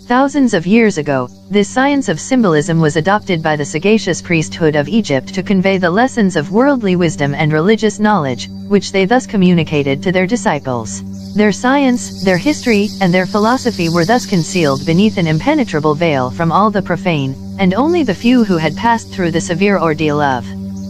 Thousands of years ago, this science of symbolism was adopted by the sagacious priesthood of Egypt to convey the lessons of worldly wisdom and religious knowledge, which they thus communicated to their disciples. Their science, their history, and their philosophy were thus concealed beneath an impenetrable veil from all the profane, and only the few who had passed through the severe ordeal of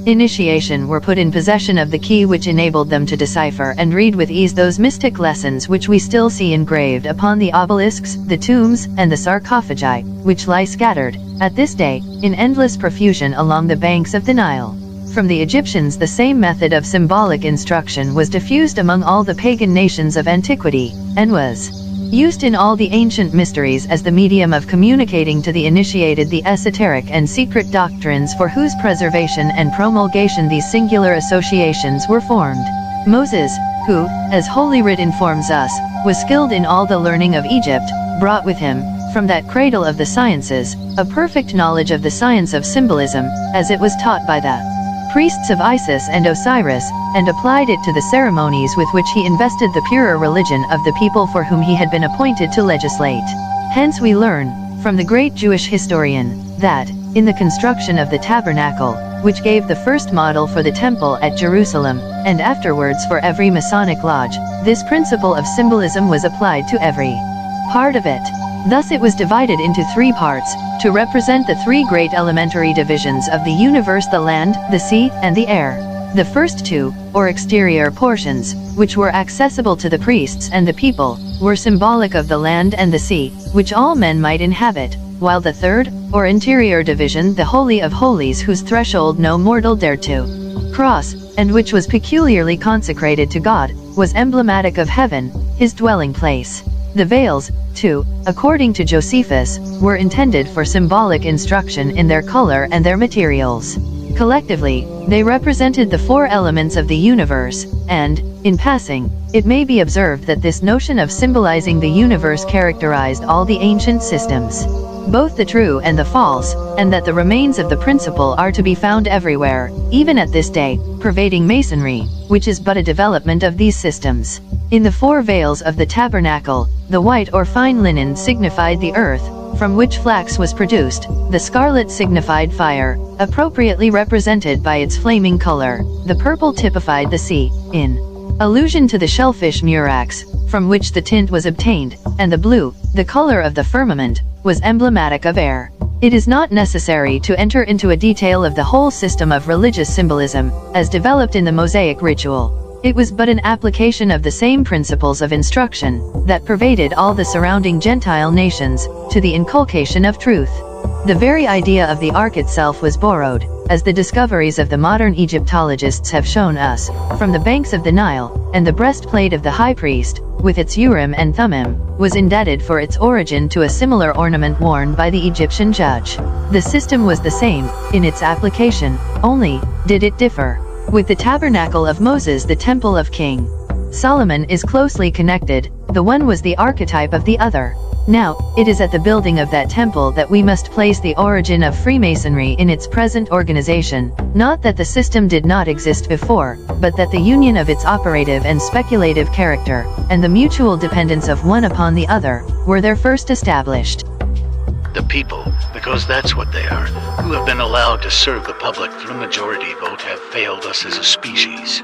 initiation were put in possession of the key which enabled them to decipher and read with ease those mystic lessons which we still see engraved upon the obelisks, the tombs, and the sarcophagi, which lie scattered, at this day, in endless profusion along the banks of the Nile. From the Egyptians the same method of symbolic instruction was diffused among all the pagan nations of antiquity, and was used in all the ancient mysteries as the medium of communicating to the initiated the esoteric and secret doctrines for whose preservation and promulgation these singular associations were formed. Moses, who, as Holy Writ informs us, was skilled in all the learning of Egypt, brought with him, from that cradle of the sciences, a perfect knowledge of the science of symbolism, as it was taught by the priests of Isis and Osiris, and applied it to the ceremonies with which he invested the purer religion of the people for whom he had been appointed to legislate. Hence we learn, from the great Jewish historian, that, in the construction of the tabernacle, which gave the first model for the temple at Jerusalem, and afterwards for every Masonic lodge, this principle of symbolism was applied to every part of it. Thus it was divided into three parts, to represent the three great elementary divisions of the universe: the land, the sea, and the air. The first two, or exterior portions, which were accessible to the priests and the people, were symbolic of the land and the sea, which all men might inhabit, while the third, or interior division, the Holy of Holies, whose threshold no mortal dared to cross, and which was peculiarly consecrated to God, was emblematic of heaven, his dwelling place. The veils, too, according to Josephus, were intended for symbolic instruction in their color and their materials. Collectively, they represented the four elements of the universe, and, in passing, it may be observed that this notion of symbolizing the universe characterized all the ancient systems, both the true and the false, and that the remains of the principle are to be found everywhere, even at this day, pervading Masonry, which is but a development of these systems. In the four veils of the tabernacle, the white or fine linen signified the earth, from which flax was produced, the scarlet signified fire, appropriately represented by its flaming color, the purple typified the sea, in allusion to the shellfish murex, from which the tint was obtained, and the blue, the color of the firmament, was emblematic of air. It is not necessary to enter into a detail of the whole system of religious symbolism, as developed in the Mosaic ritual. It was but an application of the same principles of instruction that pervaded all the surrounding Gentile nations, to the inculcation of truth. The very idea of the ark itself was borrowed, as the discoveries of the modern Egyptologists have shown us, from the banks of the Nile, and the breastplate of the high priest, with its Urim and Thummim, was indebted for its origin to a similar ornament worn by the Egyptian judge. The system was the same, in its application, only did it differ. With the tabernacle of Moses, the temple of King Solomon is closely connected, the one was the archetype of the other. Now, it is at the building of that temple that we must place the origin of Freemasonry in its present organization, not that the system did not exist before, but that the union of its operative and speculative character, and the mutual dependence of one upon the other, were there first established. The people, because that's what they are, who have been allowed to serve the public through majority vote, have failed us as a species.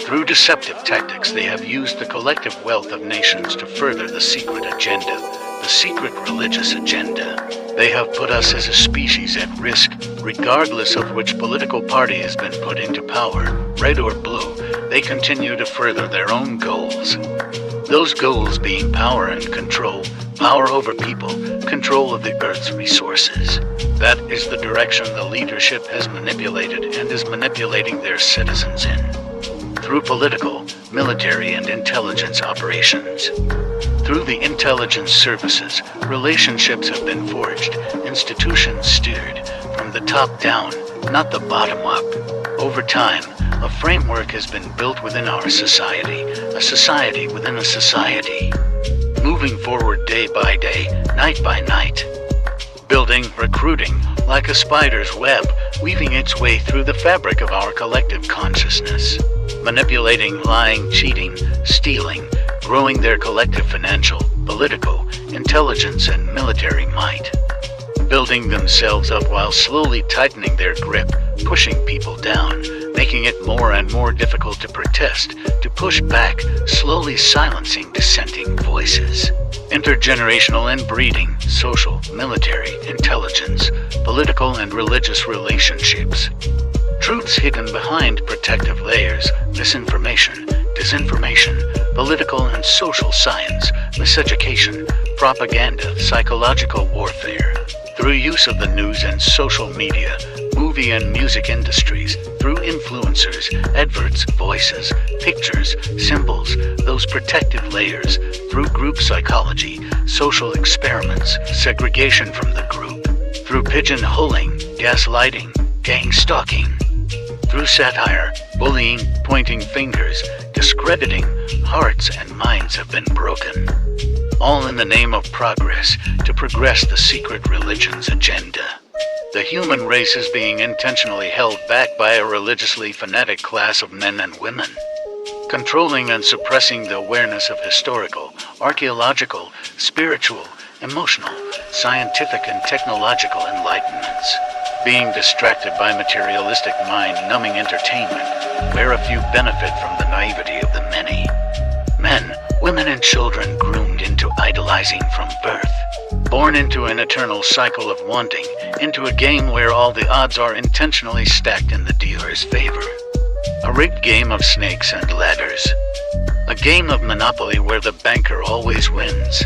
Through deceptive tactics, they have used the collective wealth of nations to further the secret agenda, the secret religious agenda. They have put us as a species at risk, regardless of which political party has been put into power, red or blue. They continue to further their own goals. Those goals being power and control, power over people, control of the Earth's resources. That is the direction the leadership has manipulated and is manipulating their citizens in. Through political, military, and intelligence operations. Through the intelligence services, relationships have been forged, institutions steered, from the top down, not the bottom up. Over time, a framework has been built within our society, a society within a society. Moving forward day by day, night by night. Building, recruiting, like a spider's web, weaving its way through the fabric of our collective consciousness. Manipulating, lying, cheating, stealing, growing their collective financial, political, intelligence, and military might, building themselves up while slowly tightening their grip, pushing people down, making it more and more difficult to protest, to push back, slowly silencing dissenting voices. Intergenerational inbreeding, social, military, intelligence, political and religious relationships. Truths hidden behind protective layers, misinformation, disinformation, political and social science, miseducation, propaganda, psychological warfare. Through use of the news and social media, movie and music industries, through influencers, adverts, voices, pictures, symbols, those protective layers, through group psychology, social experiments, segregation from the group, through pigeonholing, gaslighting, gang stalking, through satire, bullying, pointing fingers, discrediting, hearts and minds have been broken. All in the name of progress, to progress the secret religion's agenda. The human race is being intentionally held back by a religiously fanatic class of men and women, controlling and suppressing the awareness of historical, archaeological, spiritual, emotional, scientific and technological enlightenments, being distracted by materialistic mind-numbing entertainment, where a few benefit from the naivety of the many. Men, women and children groomed into idolizing from birth, born into an eternal cycle of wanting, into a game where all the odds are intentionally stacked in the dealer's favor. A rigged game of snakes and ladders. A game of Monopoly where the banker always wins.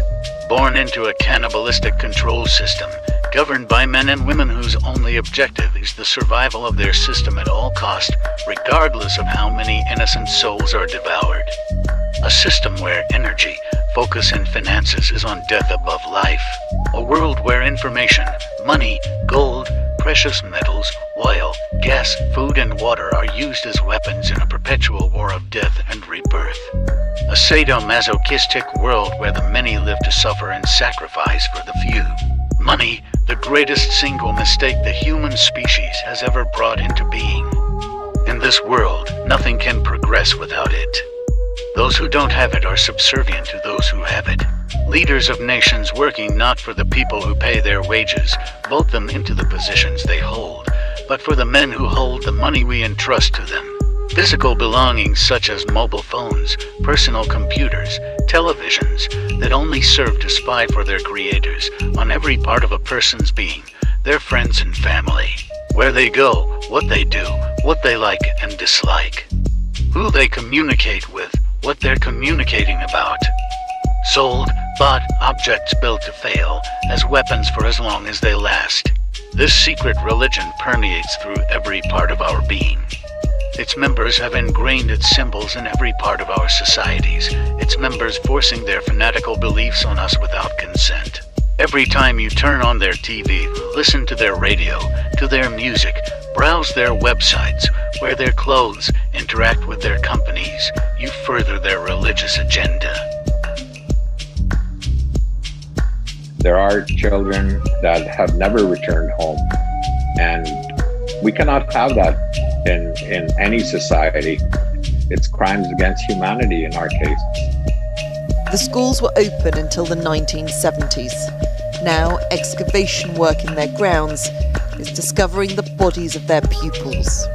Born into a cannibalistic control system, governed by men and women whose only objective is the survival of their system at all cost, regardless of how many innocent souls are devoured. A system where energy, focus and finances is on death above life. A world where information, money, gold, precious metals, oil, gas, food and water are used as weapons in a perpetual war of death and rebirth. A sadomasochistic world where the many live to suffer and sacrifice for the few. Money, the greatest single mistake the human species has ever brought into being. In this world, nothing can progress without it. Those who don't have it are subservient to those who have it. Leaders of nations working not for the people who pay their wages, vote them into the positions they hold, but for the men who hold the money we entrust to them. Physical belongings such as mobile phones, personal computers, televisions, that only serve to spy for their creators on every part of a person's being, their friends and family, where they go, what they do, what they like and dislike, who they communicate with, what they're communicating about. Sold, bought, objects built to fail, as weapons for as long as they last. This secret religion permeates through every part of our being. Its members have ingrained its symbols in every part of our societies, its members forcing their fanatical beliefs on us without consent. Every time you turn on their TV, listen to their radio, to their music, browse their websites, wear their clothes, interact with their companies, you further their religious agenda. There are children that have never returned home, and we cannot have that in any society. It's crimes against humanity in our case. The schools were open until the 1970s. Now, excavation work in their grounds is discovering the bodies of their pupils.